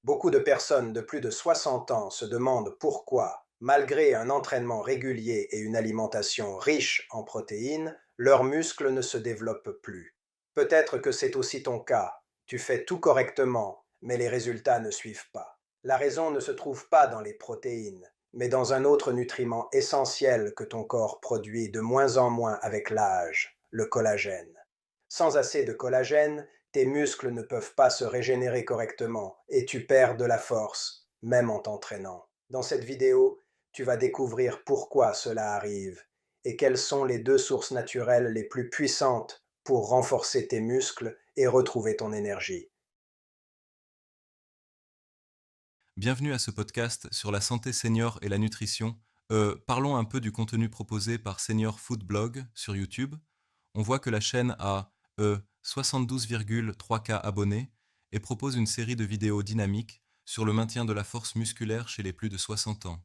Beaucoup de personnes de plus de 60 ans se demandent pourquoi, malgré un entraînement régulier et une alimentation riche en protéines, leurs muscles ne se développent plus. Peut-être que c'est aussi ton cas. Tu fais tout correctement, mais les résultats ne suivent pas. La raison ne se trouve pas dans les protéines, mais dans un autre nutriment essentiel que ton corps produit de moins en moins avec l'âge, le collagène. Sans assez de collagène, tes muscles ne peuvent pas se régénérer correctement et tu perds de la force, même en t'entraînant. Dans cette vidéo, tu vas découvrir pourquoi cela arrive et quelles sont les deux sources naturelles les plus puissantes pour renforcer tes muscles et retrouver ton énergie. Bienvenue à ce podcast sur la santé senior et la nutrition. Parlons un peu du contenu proposé par Senior Food Blog sur YouTube. On voit que la chaîne a 72,3K abonnés et propose une série de vidéos dynamiques sur le maintien de la force musculaire chez les plus de 60 ans.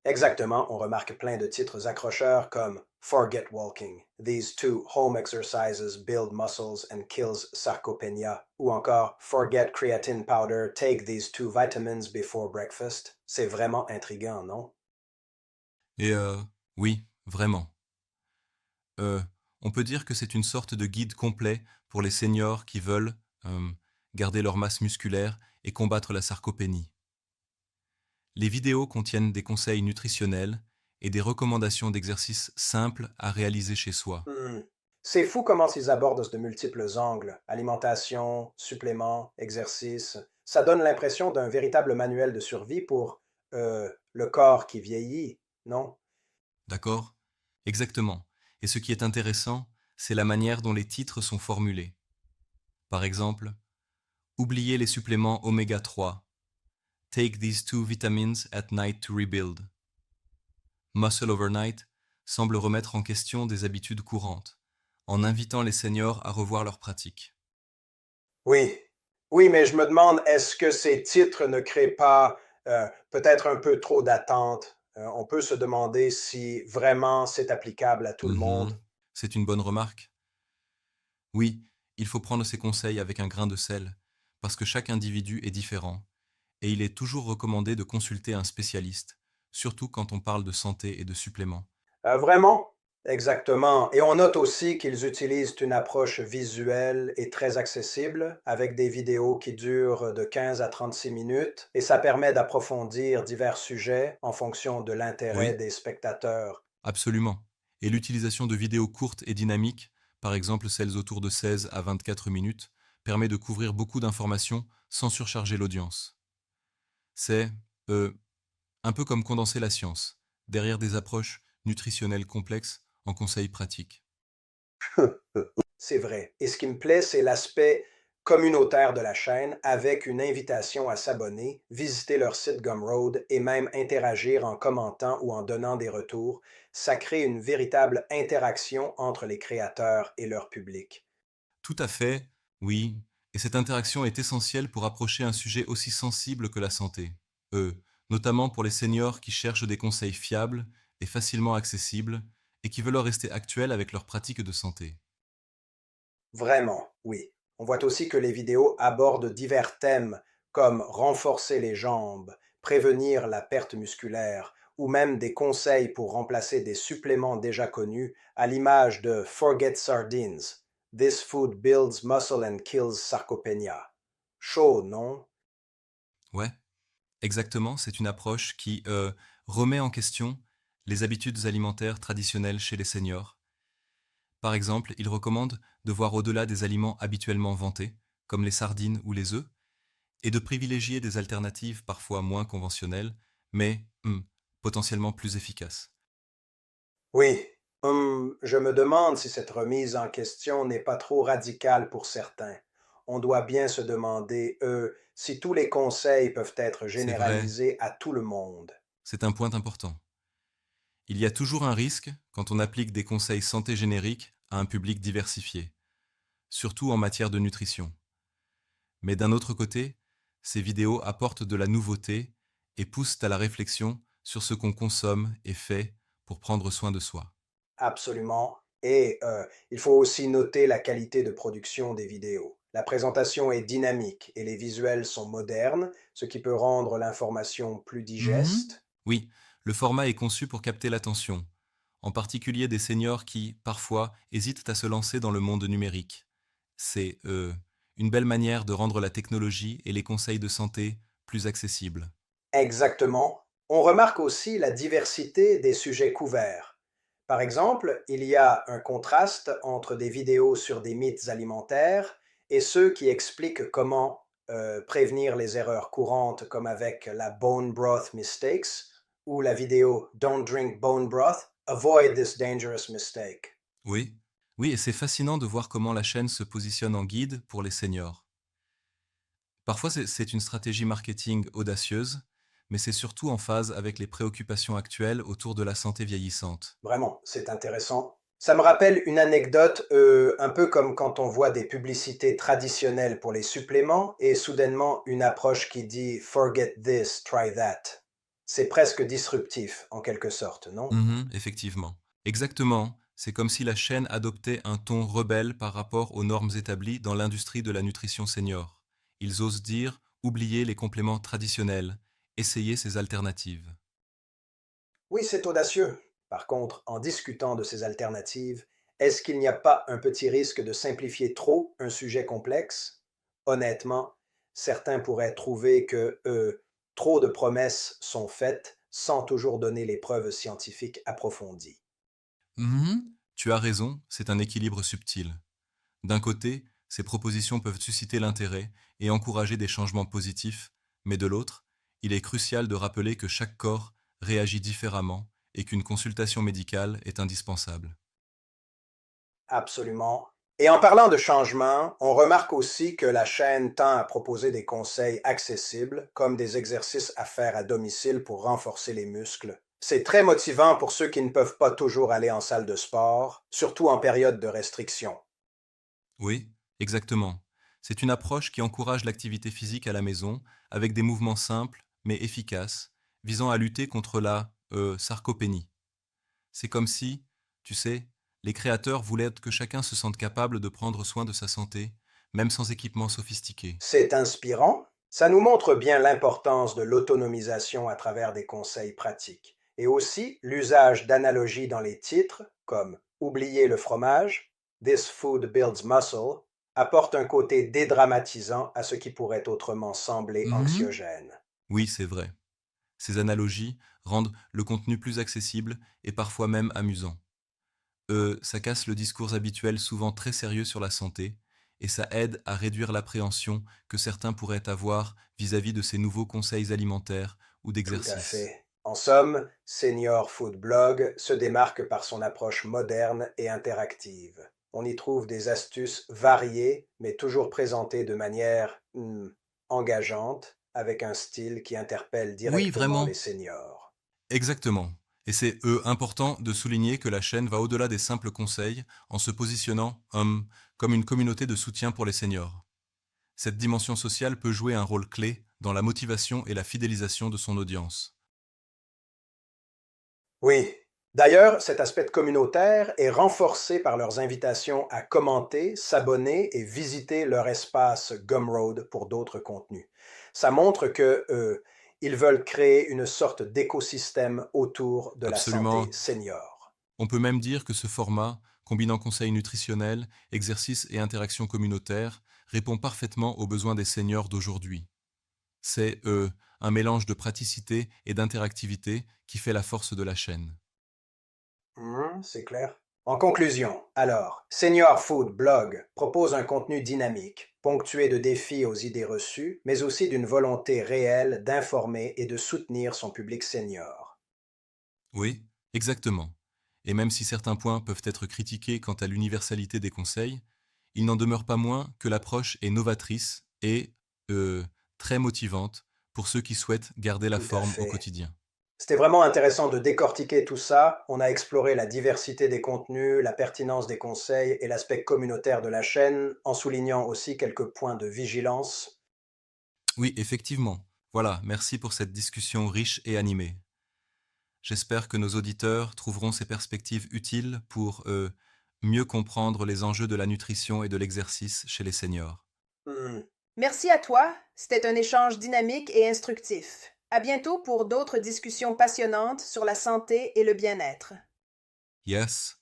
Exactement, on remarque plein de titres accrocheurs comme Forget Walking, These two home exercises build muscles and kills sarcopenia, ou encore Forget Creatine Powder, take these two vitamins before breakfast. C'est vraiment intriguant, non? Et oui, vraiment. Euh, on peut dire que c'est une sorte de guide complet pour les seniors qui veulent euh, garder leur masse musculaire et combattre la sarcopénie. Les vidéos contiennent des conseils nutritionnels et des recommandations d'exercices simples à réaliser chez soi. Hmm. C'est fou comment ils abordent de multiples angles, alimentation, suppléments, exercices. Ça donne l'impression d'un véritable manuel de survie pour le corps qui vieillit, non? D'accord? Exactement. Et ce qui est intéressant, c'est la manière dont les titres sont formulés. Par exemple, oubliez les suppléments oméga 3. Take these two vitamins at night to rebuild. Muscle Overnight semble remettre en question des habitudes courantes, en invitant les seniors à revoir leurs pratiques. Oui, oui, mais je me demande, est-ce que ces titres ne créent pas peut-être un peu trop d'attentes? On peut se demander si vraiment c'est applicable à tout le monde. Mhm. C'est une bonne remarque. Oui, il faut prendre ces conseils avec un grain de sel, parce que chaque individu est différent, et il est toujours recommandé de consulter un spécialiste, surtout quand on parle de santé et de suppléments. Vraiment? Exactement. Et on note aussi qu'ils utilisent une approche visuelle et très accessible, avec des vidéos qui durent de 15 à 36 minutes, et ça permet d'approfondir divers sujets en fonction de l'intérêt Oui, des spectateurs. absolument. Et l'utilisation de vidéos courtes et dynamiques, par exemple celles autour de 16 à 24 minutes, permet de couvrir beaucoup d'informations sans surcharger l'audience. C'est euh, un peu comme condenser la science, derrière des approches nutritionnelles complexes en conseils pratiques. C'est vrai. Et ce qui me plaît, c'est l'aspect communautaire de la chaîne avec une invitation à s'abonner, visiter leur site Gumroad et même interagir en commentant ou en donnant des retours. Ça crée une véritable interaction entre les créateurs et leur public. Tout à fait, oui, et cette interaction est essentielle pour approcher un sujet aussi sensible que la santé. Notamment pour les seniors qui cherchent des conseils fiables et facilement accessibles et qui veulent rester actuels avec leurs pratiques de santé. Vraiment, oui. On voit aussi que les vidéos abordent divers thèmes comme renforcer les jambes, prévenir la perte musculaire ou même des conseils pour remplacer des suppléments déjà connus à l'image de Forget Sardines. This food builds muscle and kills sarcopenia. Chaud, non? Ouais, exactement, c'est une approche qui remet en question les habitudes alimentaires traditionnelles chez les seniors. Par exemple, il recommande de voir au-delà des aliments habituellement vantés, comme les sardines ou les œufs, et de privilégier des alternatives parfois moins conventionnelles, mais potentiellement plus efficaces. Oui. Je me demande si cette remise en question n'est pas trop radicale pour certains. On doit bien se demander, si tous les conseils peuvent être C'est vrai, généralisés à tout le monde. c'est un point important. Il y a toujours un risque quand on applique des conseils santé génériques à un public diversifié, surtout en matière de nutrition. Mais d'un autre côté, ces vidéos apportent de la nouveauté et poussent à la réflexion sur ce qu'on consomme et fait pour prendre soin de soi. Absolument. Et il faut aussi noter la qualité de production des vidéos. La présentation est dynamique et les visuels sont modernes, ce qui peut rendre l'information plus Mhm. digeste. Oui, le format est conçu pour capter l'attention, en particulier des seniors qui, parfois, hésitent à se lancer dans le monde numérique. C'est une belle manière de rendre la technologie et les conseils de santé plus accessibles. Exactement. On remarque aussi la diversité des sujets couverts. Par exemple, il y a un contraste entre des vidéos sur des mythes alimentaires et ceux qui expliquent comment prévenir les erreurs courantes comme avec la bone broth mistakes ou la vidéo Don't drink bone broth, avoid this dangerous mistake. Oui, oui, et c'est fascinant de voir comment la chaîne se positionne en guide pour les seniors. Parfois, c'est une stratégie marketing audacieuse, mais c'est surtout en phase avec les préoccupations actuelles autour de la santé vieillissante. Vraiment, c'est intéressant. Ça me rappelle une anecdote, un peu comme quand on voit des publicités traditionnelles pour les suppléments et soudainement une approche qui dit Forget this, try that. C'est presque disruptif, en quelque sorte, non? Mhm, effectivement. Exactement, c'est comme si la chaîne adoptait un ton rebelle par rapport aux normes établies dans l'industrie de la nutrition senior. Ils osent dire oublier les compléments traditionnels, essayer ces alternatives. Oui, c'est audacieux. Par contre, en discutant de ces alternatives, est-ce qu'il n'y a pas un petit risque de simplifier trop un sujet complexe? Honnêtement, certains pourraient trouver que trop de promesses sont faites sans toujours donner les preuves scientifiques approfondies. Mhm, tu as raison, c'est un équilibre subtil. D'un côté, ces propositions peuvent susciter l'intérêt et encourager des changements positifs, mais de l'autre, il est crucial de rappeler que chaque corps réagit différemment et qu'une consultation médicale est indispensable. Absolument. Et en parlant de changement, on remarque aussi que la chaîne tend à proposer des conseils accessibles, comme des exercices à faire à domicile pour renforcer les muscles. C'est très motivant pour ceux qui ne peuvent pas toujours aller en salle de sport, surtout en période de restriction. Oui, exactement. C'est une approche qui encourage l'activité physique à la maison avec des mouvements simples mais efficaces visant à lutter contre la sarcopénie. C'est comme si, tu sais, les créateurs voulaient que chacun se sente capable de prendre soin de sa santé, même sans équipement sophistiqué. C'est inspirant. Ça nous montre bien l'importance de l'autonomisation à travers des conseils pratiques. Et aussi l'usage d'analogies dans les titres, comme Oubliez le fromage, This food builds muscle, apporte un côté dédramatisant à ce qui pourrait autrement sembler Mhm. anxiogène. Oui, c'est vrai. Ces analogies rendent le contenu plus accessible et parfois même amusant. Ça casse le discours habituel souvent très sérieux sur la santé, et ça aide à réduire l'appréhension que certains pourraient avoir vis-à-vis de ces nouveaux conseils alimentaires ou Tout à d'exercice. fait. En somme, Senior Food Blog se démarque par son approche moderne et interactive. On y trouve des astuces variées, mais toujours présentées de manière engageante, avec un style qui interpelle Oui, directement les vraiment. seniors. Exactement. Et c'est important de souligner que la chaîne va au-delà des simples conseils en se positionnant comme une communauté de soutien pour les seniors. Cette dimension sociale peut jouer un rôle clé dans la motivation et la fidélisation de son audience. Oui. D'ailleurs, cet aspect communautaire est renforcé par leurs invitations à commenter, s'abonner et visiter leur espace Gumroad pour d'autres contenus. Ça montre que ils veulent créer une sorte d'écosystème autour de la santé Absolument. senior. On peut même dire que ce format, combinant conseils nutritionnels, exercices et interactions communautaires, répond parfaitement aux besoins des seniors d'aujourd'hui. C'est, un mélange de praticité et d'interactivité qui fait la force de la chaîne. C'est clair. En conclusion, alors, Senior Food Blog propose un contenu dynamique, ponctué de défis aux idées reçues, mais aussi d'une volonté réelle d'informer et de soutenir son public senior. Oui, exactement. Et même si certains points peuvent être critiqués quant à l'universalité des conseils, il n'en demeure pas moins que l'approche est novatrice et très motivante pour ceux qui souhaitent garder la Tout à forme au fait. quotidien. C'était vraiment intéressant de décortiquer tout ça. On a exploré la diversité des contenus, la pertinence des conseils et l'aspect communautaire de la chaîne, en soulignant aussi quelques points de vigilance. Oui, effectivement. Voilà, merci pour cette discussion riche et animée. J'espère que nos auditeurs trouveront ces perspectives utiles pour mieux comprendre les enjeux de la nutrition et de l'exercice chez les seniors. Hmm. Merci à toi, c'était un échange dynamique et instructif. À bientôt pour d'autres discussions passionnantes sur la santé et le bien-être. Yes,